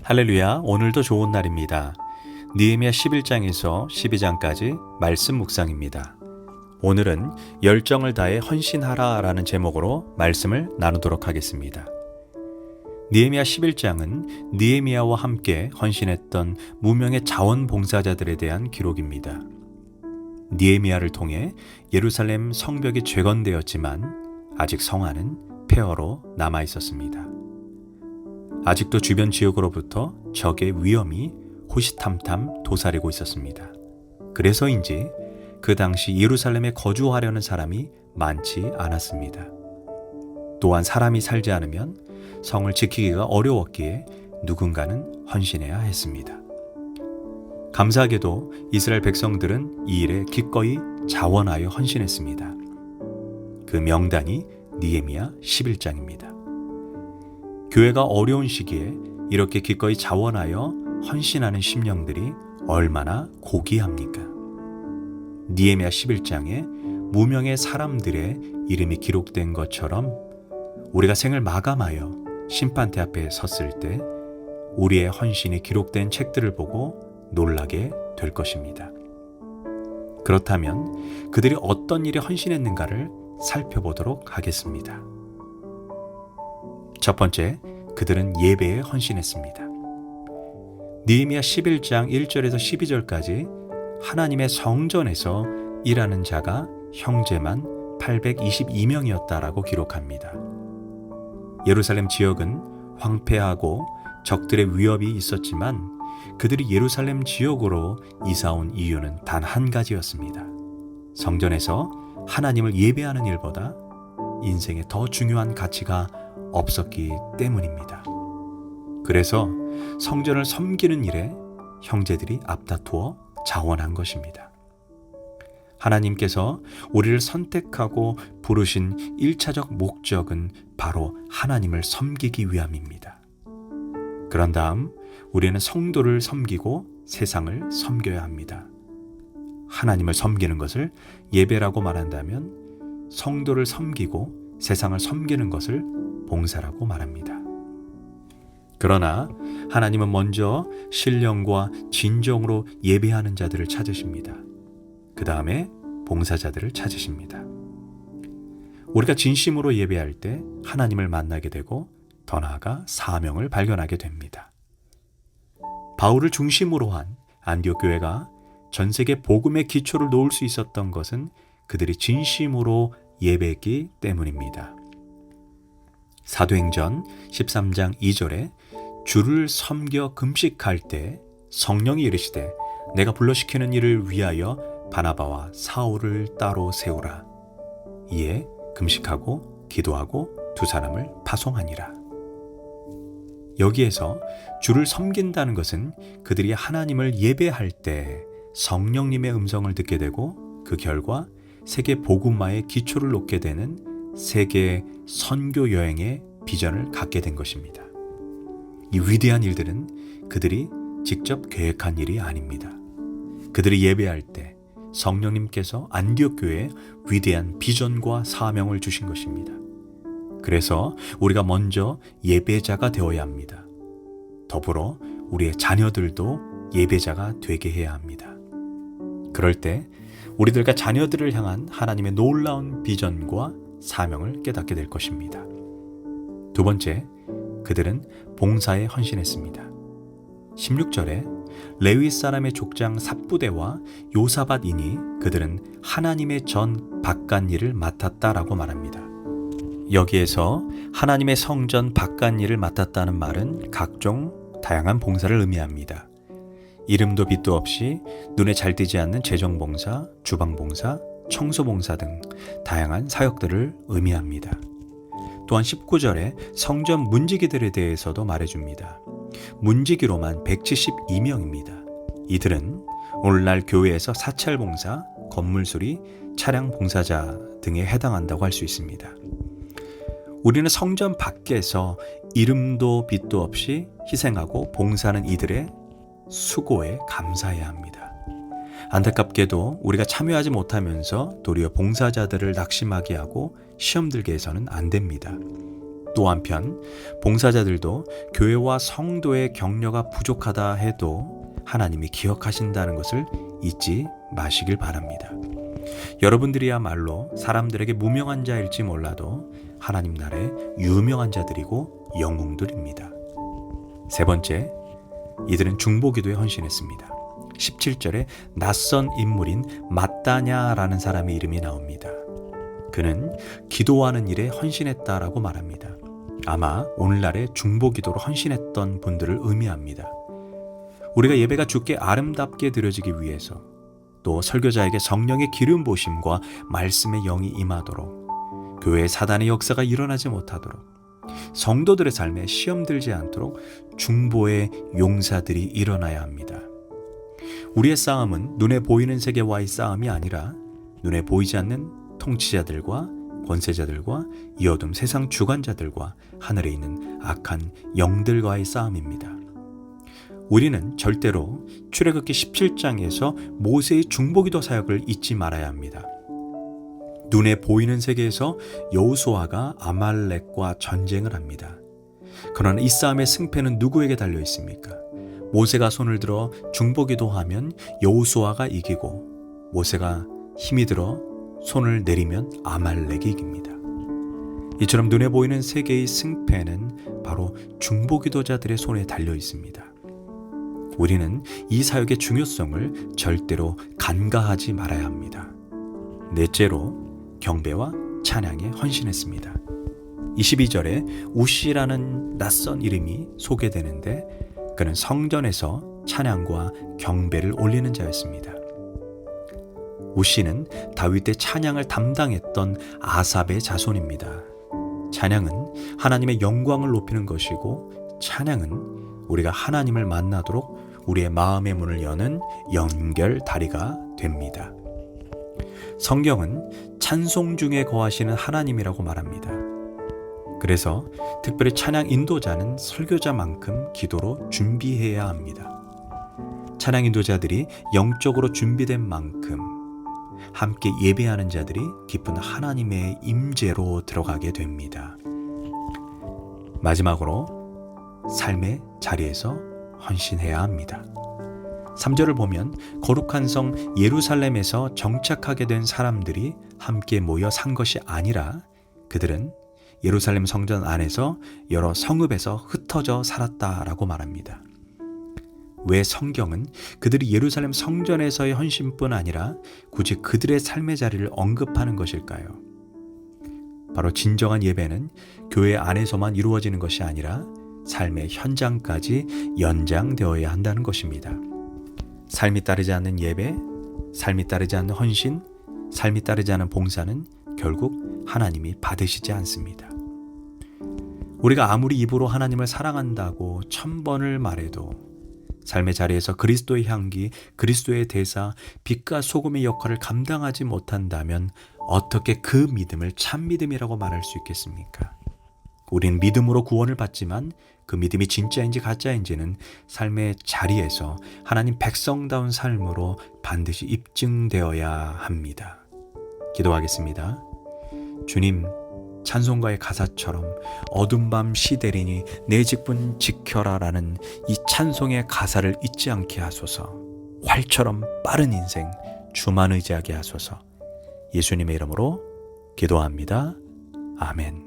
할렐루야, 오늘도 좋은 날입니다. 느헤미야 11장에서 12장까지 말씀 묵상입니다. 오늘은 열정을 다해 헌신하라 라는 제목으로 말씀을 나누도록 하겠습니다. 느헤미야 11장은 느헤미야와 함께 헌신했던 무명의 자원봉사자들에 대한 기록입니다. 느헤미야를 통해 예루살렘 성벽이 재건되었지만 아직 성안은 폐허로 남아 있었습니다. 아직도 주변 지역으로부터 적의 위험이 호시탐탐 도사리고 있었습니다. 그래서인지 그 당시 예루살렘에 거주하려는 사람이 많지 않았습니다. 또한 사람이 살지 않으면 성을 지키기가 어려웠기에 누군가는 헌신해야 했습니다. 감사하게도 이스라엘 백성들은 이 일에 기꺼이 자원하여 헌신했습니다. 그 명단이 느헤미야 11장입니다. 교회가 어려운 시기에 이렇게 기꺼이 자원하여 헌신하는 심령들이 얼마나 고귀합니까? 느헤미야 11장에 무명의 사람들의 이름이 기록된 것처럼 우리가 생을 마감하여 심판대 앞에 섰을 때 우리의 헌신이 기록된 책들을 보고 놀라게 될 것입니다. 그렇다면 그들이 어떤 일에 헌신했는가를 살펴보도록 하겠습니다. 첫 번째, 그들은 예배에 헌신했습니다. 느헤미야 11장 1절에서 12절까지 하나님의 성전에서 일하는 자가 형제만 822명이었다라고 기록합니다. 예루살렘 지역은 황폐하고 적들의 위협이 있었지만 그들이 예루살렘 지역으로 이사온 이유는 단 한 가지였습니다. 성전에서 하나님을 예배하는 일보다 인생에 더 중요한 가치가 없었기 때문입니다. 그래서 성전을 섬기는 일에 형제들이 앞다투어 자원한 것입니다. 하나님께서 우리를 선택하고 부르신 1차적 목적은 바로 하나님을 섬기기 위함입니다. 그런 다음 우리는 성도를 섬기고 세상을 섬겨야 합니다. 하나님을 섬기는 것을 예배라고 말한다면 성도를 섬기고 세상을 섬기는 것을 봉사라고 말합니다. 그러나 하나님은 먼저 신령과 진정으로 예배하는 자들을 찾으십니다. 그 다음에 봉사자들을 찾으십니다. 우리가 진심으로 예배할 때 하나님을 만나게 되고 더 나아가 사명을 발견하게 됩니다. 바울을 중심으로 한 안디옥 교회가 전 세계 복음의 기초를 놓을 수 있었던 것은 그들이 진심으로 예배했기 때문입니다. 사도행전 13장 2절에 주를 섬겨 금식할 때 성령이 이르시되 내가 불러시키는 일을 위하여 바나바와 사울을 따로 세우라. 이에 금식하고 기도하고 두 사람을 파송하니라. 여기에서 주를 섬긴다는 것은 그들이 하나님을 예배할 때 성령님의 음성을 듣게 되고 그 결과 세계 복음화의 기초를 놓게 되는 세계 선교 여행의 비전을 갖게 된 것입니다. 이 위대한 일들은 그들이 직접 계획한 일이 아닙니다. 그들이 예배할 때 성령님께서 안디옥 교회에 위대한 비전과 사명을 주신 것입니다. 그래서 우리가 먼저 예배자가 되어야 합니다. 더불어 우리의 자녀들도 예배자가 되게 해야 합니다. 그럴 때 우리들과 자녀들을 향한 하나님의 놀라운 비전과 사명을 깨닫게 될 것입니다. 두 번째, 그들은 봉사에 헌신했습니다. 16절에 레위 사람의 족장 삽부대와 요사밧이니 그들은 하나님의 전 바깥일을 맡았다라고 말합니다. 여기에서 하나님의 성전 바깥일을 맡았다는 말은 각종 다양한 봉사를 의미합니다. 이름도 빛도 없이 눈에 잘 띄지 않는 재정봉사, 주방봉사, 청소봉사 등 다양한 사역들을 의미합니다. 또한 19절에 성전 문지기들에 대해서도 말해줍니다. 문지기로만 172명입니다. 이들은 오늘날 교회에서 사찰봉사, 건물수리, 차량봉사자 등에 해당한다고 할 수 있습니다. 우리는 성전 밖에서 이름도 빛도 없이 희생하고 봉사하는 이들의 수고에 감사해야 합니다. 안타깝게도 우리가 참여하지 못하면서 도리어 봉사자들을 낙심하게 하고 시험 들게 해서는 안 됩니다. 또 한편 봉사자들도 교회와 성도의 격려가 부족하다 해도 하나님이 기억하신다는 것을 잊지 마시길 바랍니다. 여러분들이야말로 사람들에게 무명한 자일지 몰라도 하나님 나라의 유명한 자들이고 영웅들입니다. 세 번째, 이들은 중보기도에 헌신했습니다. 17절에 낯선 인물인 마따냐라는 사람의 이름이 나옵니다. 그는 기도하는 일에 헌신했다라고 말합니다. 아마 오늘날의 중보기도로 헌신했던 분들을 의미합니다. 우리가 예배가 주께 아름답게 드려지기 위해서, 또 설교자에게 성령의 기름 부으심과 말씀의 영이 임하도록, 교회에 사단의 역사가 일어나지 못하도록, 성도들의 삶에 시험 들지 않도록 중보의 용사들이 일어나야 합니다. 우리의 싸움은 눈에 보이는 세계와의 싸움이 아니라 눈에 보이지 않는 통치자들과 권세자들과 이 어둠 세상 주관자들과 하늘에 있는 악한 영들과의 싸움입니다. 우리는 절대로 출애굽기 17장에서 모세의 중보기도 사역을 잊지 말아야 합니다. 눈에 보이는 세계에서 여호수아가 아말렉과 전쟁을 합니다. 그러나 이 싸움의 승패는 누구에게 달려 있습니까? 모세가 손을 들어 중보기도하면 여호수아가 이기고, 모세가 힘이 들어 손을 내리면 아말렉이 이깁니다. 이처럼 눈에 보이는 세계의 승패는 바로 중보기도자들의 손에 달려 있습니다. 우리는 이 사역의 중요성을 절대로 간과하지 말아야 합니다. 넷째로 경배와 찬양에 헌신했습니다. 22절에 우시라는 낯선 이름이 소개되는데 그는 성전에서 찬양과 경배를 올리는 자였습니다. 우시는 다윗의 찬양을 담당했던 아삽의 자손입니다. 찬양은 하나님의 영광을 높이는 것이고, 찬양은 우리가 하나님을 만나도록 우리의 마음의 문을 여는 연결 다리가 됩니다. 성경은 찬송 중에 거하시는 하나님이라고 말합니다. 그래서 특별히 찬양 인도자는 설교자만큼 기도로 준비해야 합니다. 찬양 인도자들이 영적으로 준비된 만큼 함께 예배하는 자들이 깊은 하나님의 임재로 들어가게 됩니다. 마지막으로 삶의 자리에서 헌신해야 합니다. 3절을 보면 거룩한 성 예루살렘에서 정착하게 된 사람들이 함께 모여 산 것이 아니라 그들은 예루살렘 성전 안에서 여러 성읍에서 흩어져 살았다라고 말합니다. 왜 성경은 그들이 예루살렘 성전에서의 헌신뿐 아니라 굳이 그들의 삶의 자리를 언급하는 것일까요? 바로 진정한 예배는 교회 안에서만 이루어지는 것이 아니라 삶의 현장까지 연장되어야 한다는 것입니다. 삶이 따르지 않는 예배, 삶이 따르지 않는 헌신, 삶이 따르지 않는 봉사는 결국 하나님이 받으시지 않습니다. 우리가 아무리 입으로 하나님을 사랑한다고 1000번을 말해도 삶의 자리에서 그리스도의 향기, 그리스도의 대사, 빛과 소금의 역할을 감당하지 못한다면 어떻게 그 믿음을 참 믿음이라고 말할 수 있겠습니까? 우린 믿음으로 구원을 받지만 그 믿음이 진짜인지 가짜인지는 삶의 자리에서 하나님 백성다운 삶으로 반드시 입증되어야 합니다. 기도하겠습니다. 주님, 찬송가의 가사처럼 어둠 밤 시대리니 내 직분 지켜라 라는 이 찬송의 가사를 잊지 않게 하소서. 활처럼 빠른 인생 주만 의지하게 하소서. 예수님의 이름으로 기도합니다. 아멘.